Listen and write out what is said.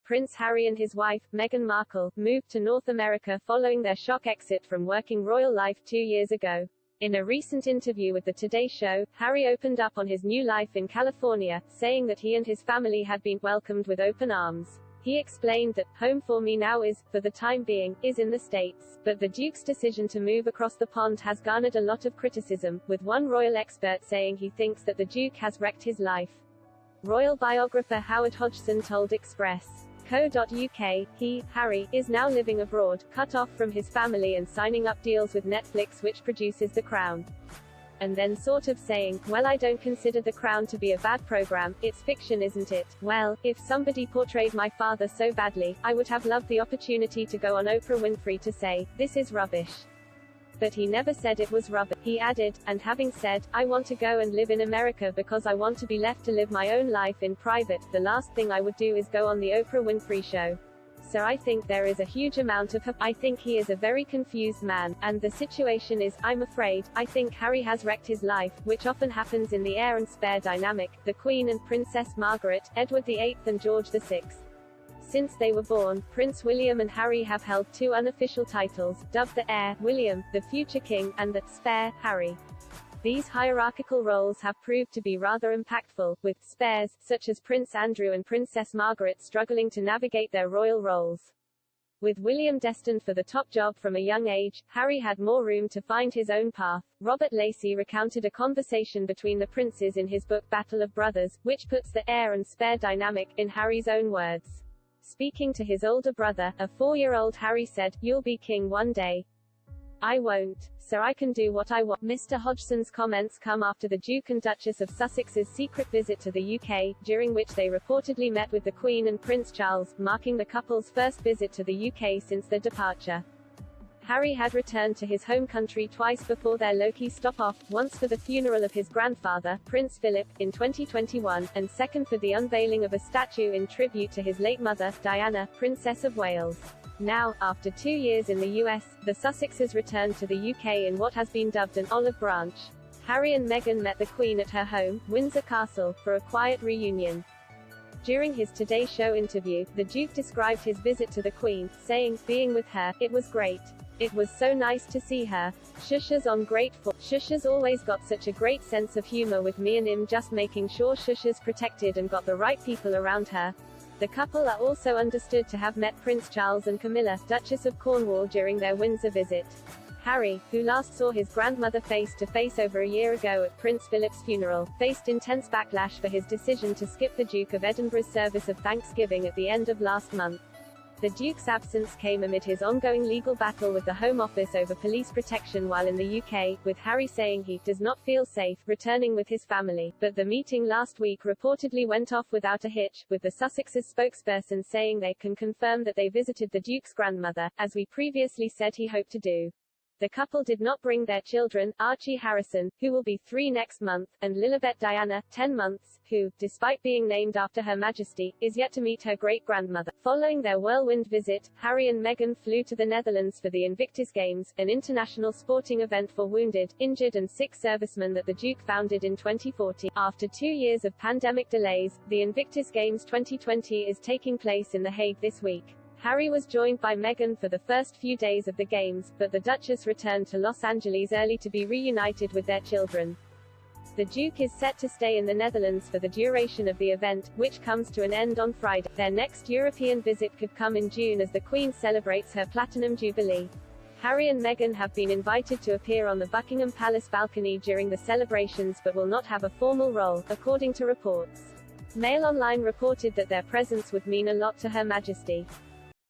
Prince Harry and his wife, Meghan Markle, moved to North America following their shock exit from working royal life 2 years ago. In a recent interview with the Today Show, Harry opened up on his new life in California, saying that he and his family had been welcomed with open arms. He explained that, "Home for me now is, for the time being, is in the States." But the Duke's decision to move across the pond has garnered a lot of criticism, with one royal expert saying he thinks that the Duke has wrecked his life. Royal biographer Howard Hodgson told Express.co.uk, Harry, is now living abroad, cut off from his family and signing up deals with Netflix, which produces The Crown. And then sort of saying, "Well, I don't consider The Crown to be a bad program, it's fiction, isn't it? Well, if somebody portrayed my father so badly, I would have loved the opportunity to go on Oprah Winfrey to say, this is rubbish." But he never said it was rubbish. He added, "And having said, I want to go and live in America because I want to be left to live my own life in private, the last thing I would do is go on the Oprah Winfrey show." So I think there is a huge amount of I think he is a very confused man, and the situation is, I'm afraid, I think Harry has wrecked his life, which often happens in the heir and spare dynamic, the Queen and Princess Margaret, Edward VIII and George VI. Since they were born, Prince William and Harry have held two unofficial titles, dubbed the heir, William, the future king, and the spare, Harry. These hierarchical roles have proved to be rather impactful, with spares, such as Prince Andrew and Princess Margaret, struggling to navigate their royal roles. With William destined for the top job from a young age, Harry had more room to find his own path. Robert Lacey recounted a conversation between the princes in his book Battle of Brothers, which puts the heir and spare dynamic, in Harry's own words. Speaking to his older brother, a 4-year-old Harry said, "You'll be king one day. I won't. So I can do what I want." Mr. Hodgson's comments come after the Duke and Duchess of Sussex's secret visit to the UK, during which they reportedly met with the Queen and Prince Charles, marking the couple's first visit to the UK since their departure. Harry had returned to his home country twice before their low-key stop-off, once for the funeral of his grandfather, Prince Philip, in 2021, and second for the unveiling of a statue in tribute to his late mother, Diana, Princess of Wales. Now, after 2 years in the US, the Sussexes returned to the UK in what has been dubbed an olive branch. Harry and Meghan met the Queen at her home, Windsor Castle, for a quiet reunion. During his Today Show interview, the Duke described his visit to the Queen, saying, "Being with her, it was great. It was so nice to see her. Shusha's on grateful. Shusha's always got such a great sense of humor with me and him, just making sure Shusha's protected and got the right people around her." The couple are also understood to have met Prince Charles and Camilla, Duchess of Cornwall, during their Windsor visit. Harry, who last saw his grandmother face-to-face over a year ago at Prince Philip's funeral, faced intense backlash for his decision to skip the Duke of Edinburgh's service of Thanksgiving at the end of last month. The Duke's absence came amid his ongoing legal battle with the Home Office over police protection while in the UK, with Harry saying he does not feel safe returning with his family. But the meeting last week reportedly went off without a hitch, with the Sussexes' spokesperson saying they can confirm that they visited the Duke's grandmother, as we previously said he hoped to do. The couple did not bring their children, Archie Harrison, who will be 3 next month, and Lilibet Diana, 10 months, who, despite being named after Her Majesty, is yet to meet her great-grandmother. Following their whirlwind visit, Harry and Meghan flew to the Netherlands for the Invictus Games, an international sporting event for wounded, injured and sick servicemen that the Duke founded in 2014. After 2 years of pandemic delays, the Invictus Games 2020 is taking place in The Hague this week. Harry was joined by Meghan for the first few days of the Games, but the Duchess returned to Los Angeles early to be reunited with their children. The Duke is set to stay in the Netherlands for the duration of the event, which comes to an end on Friday. Their next European visit could come in June as the Queen celebrates her Platinum Jubilee. Harry and Meghan have been invited to appear on the Buckingham Palace balcony during the celebrations but will not have a formal role, according to reports. Mail Online reported that their presence would mean a lot to Her Majesty.